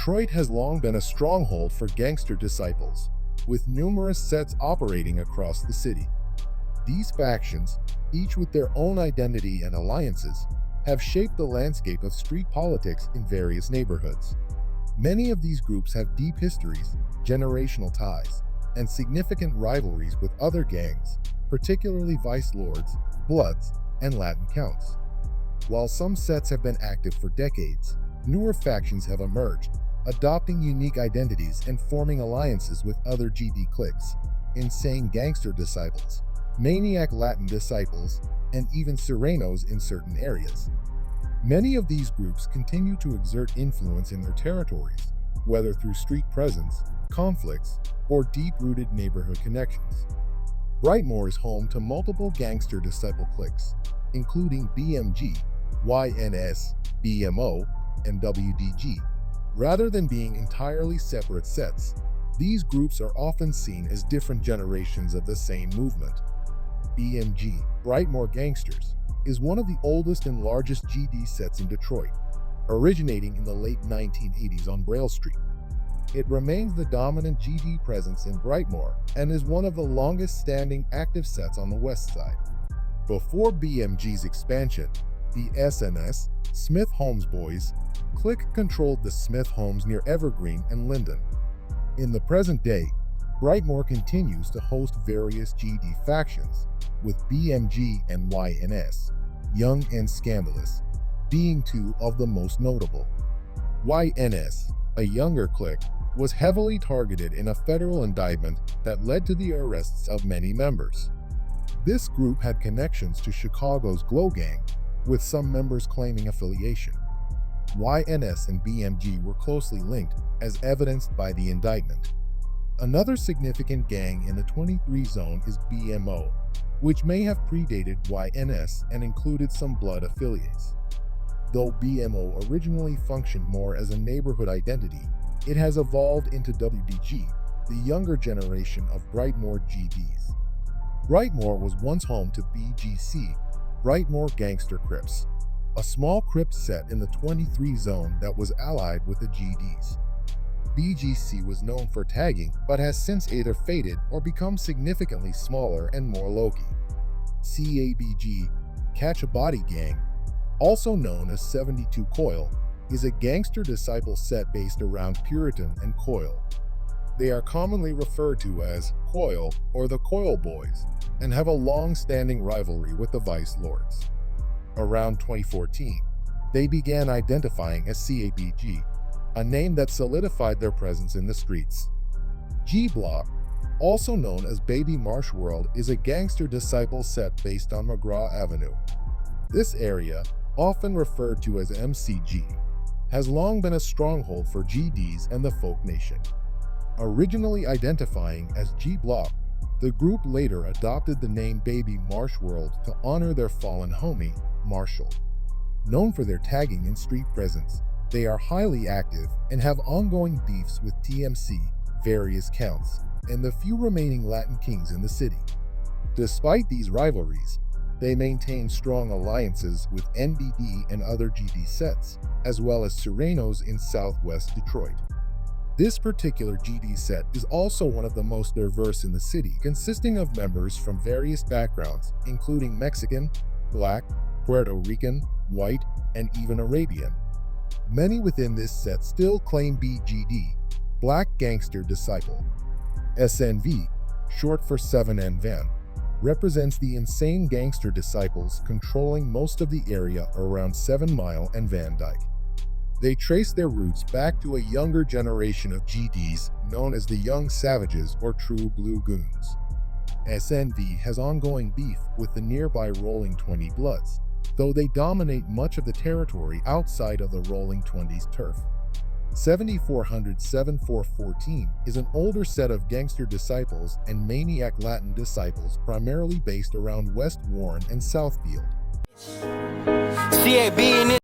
Detroit has long been a stronghold for gangster disciples, with numerous sets operating across the city. These factions, each with their own identity and alliances, have shaped the landscape of street politics in various neighborhoods. Many of these groups have deep histories, generational ties, and significant rivalries with other gangs, particularly Vice Lords, Bloods, and Latin Counts. While some sets have been active for decades, newer factions have emerged, adopting unique identities and forming alliances with other GD cliques, Insane Gangster Disciples, Maniac Latin Disciples, and even Sureños in certain areas. Many of these groups continue to exert influence in their territories, whether through street presence, conflicts, or deep-rooted neighborhood connections. Brightmoor is home to multiple gangster disciple cliques, including BMG, YNS, BMO, and WDG. Rather than being entirely separate sets, these groups are often seen as different generations of the same movement. BMG, Brightmoor Gangsters, is one of the oldest and largest GD sets in Detroit, originating in the late 1980s on Braille Street. It remains the dominant GD presence in Brightmoor and is one of the longest-standing active sets on the Westside. Before BMG's expansion, the SNS, Smith Holmes Boys, clique controlled the Smith Homes near Evergreen and Linden. In the present day, Brightmoor continues to host various GD factions, with BMG and YNS, Young and Scandalous, being two of the most notable. YNS, a younger clique, was heavily targeted in a federal indictment that led to the arrests of many members. This group had connections to Chicago's Glow Gang, with some members claiming affiliation. YNS and BMG were closely linked, as evidenced by the indictment. Another significant gang in the 23 zone is BMO, which may have predated YNS and included some blood affiliates. Though BMO originally functioned more as a neighborhood identity, it has evolved into WDG, the younger generation of Brightmoor GDs. Brightmoor was once home to BGC, Brightmoor Gangster Crips, a small Crip set in the 23 zone that was allied with the GDs. BGC was known for tagging, but has since either faded or become significantly smaller and more low-key. CABG, Catch a Body Gang, also known as 72 Coil, is a gangster disciple set based around Puritan and Coil. They are commonly referred to as Coil or the Coil Boys, and have a long-standing rivalry with the Vice Lords. Around 2014, they began identifying as CABG, a name that solidified their presence in the streets. G-Block, also known as Baby Marsh World, is a gangster disciple set based on McGraw Avenue. This area, often referred to as MCG, has long been a stronghold for GDs and the folk nation. Originally identifying as G-Block, the group later adopted the name Baby Marsh World to honor their fallen homie, Marshall. Known for their tagging and street presence, they are highly active and have ongoing beefs with TMC, various counts, and the few remaining Latin kings in the city. Despite these rivalries, they maintain strong alliances with NBD and other GD sets, as well as Sureños in southwest Detroit. This particular GD set is also one of the most diverse in the city, consisting of members from various backgrounds, including Mexican, Black, Puerto Rican, White, and even Arabian. Many within this set still claim BGD, Black Gangster Disciple. SNV, short for 7N Van, represents the Insane Gangster Disciples controlling most of the area around 7 Mile and Van Dyke. They trace their roots back to a younger generation of GDs known as the Young Savages or True Blue Goons. SNV has ongoing beef with the nearby Rolling 20 Bloods, though they dominate much of the territory outside of the Rolling 20's turf. 7400-7414 is an older set of gangster disciples and Maniac Latin Disciples primarily based around West Warren and Southfield. CAB in it.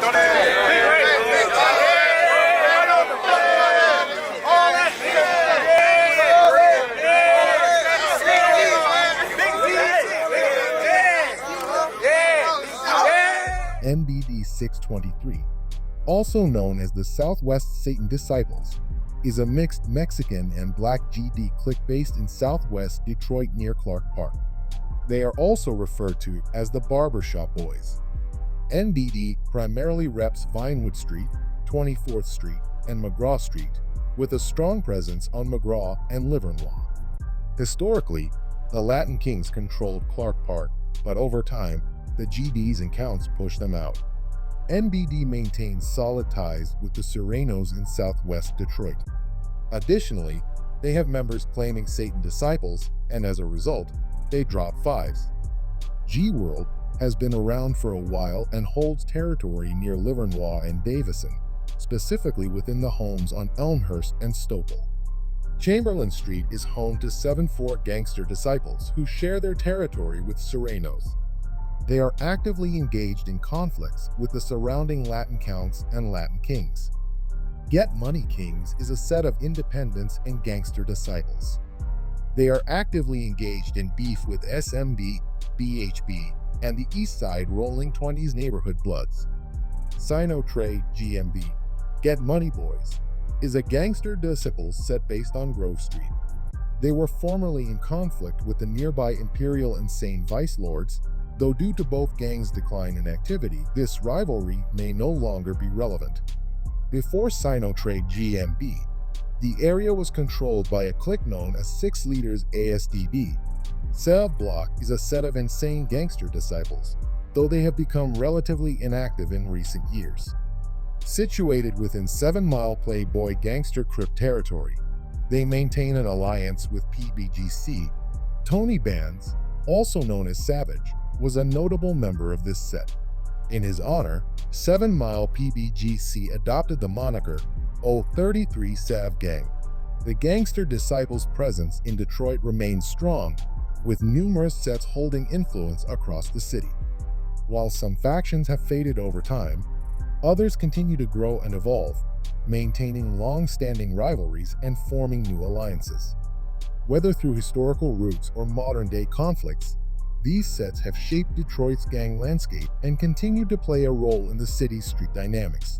Don't NBD 623, also known as the Southwest Satan Disciples, is a mixed Mexican and Black GD clique based in Southwest Detroit near Clark Park. They are also referred to as the Barbershop Boys. NBD primarily reps Vinewood Street, 24th Street, and McGraw Street, with a strong presence on McGraw and Livernois. Historically, the Latin Kings controlled Clark Park, but over time, the GDs and Counts pushed them out. NBD maintains solid ties with the Sureños in Southwest Detroit. Additionally, they have members claiming Satan disciples, and as a result, they drop fives. G-World has been around for a while and holds territory near Livernois and Davison, specifically within the homes on Elmhurst and Stouple. Chamberlain Street is home to 7-4 Gangster Disciples who share their territory with Sureños. They are actively engaged in conflicts with the surrounding Latin Counts and Latin Kings. Get Money Kings is a set of independents and Gangster Disciples. They are actively engaged in beef with SMB, BHB, and the Eastside Rolling 20s Neighborhood Bloods. Sino Trade GMB, Get Money Boys, is a Gangster Disciples set based on Grove Street. They were formerly in conflict with the nearby Imperial Insane Vice Lords, though due to both gangs' decline in activity, this rivalry may no longer be relevant. Before Sino Trade GMB, the area was controlled by a clique known as 6 Leaders ASDD. Sev Block is a set of Insane Gangster Disciples, though they have become relatively inactive in recent years. Situated within 7 Mile Playboy Gangster Crip territory, they maintain an alliance with PBGC. Tony Bands, also known as Savage, was a notable member of this set. In his honor, 7 Mile PBGC adopted the moniker O33 Sav Gang. The Gangster Disciples' presence in Detroit remains strong, with numerous sets holding influence across the city. While some factions have faded over time, others continue to grow and evolve, maintaining long-standing rivalries and forming new alliances. Whether through historical roots or modern-day conflicts, these sets have shaped Detroit's gang landscape and continue to play a role in the city's street dynamics.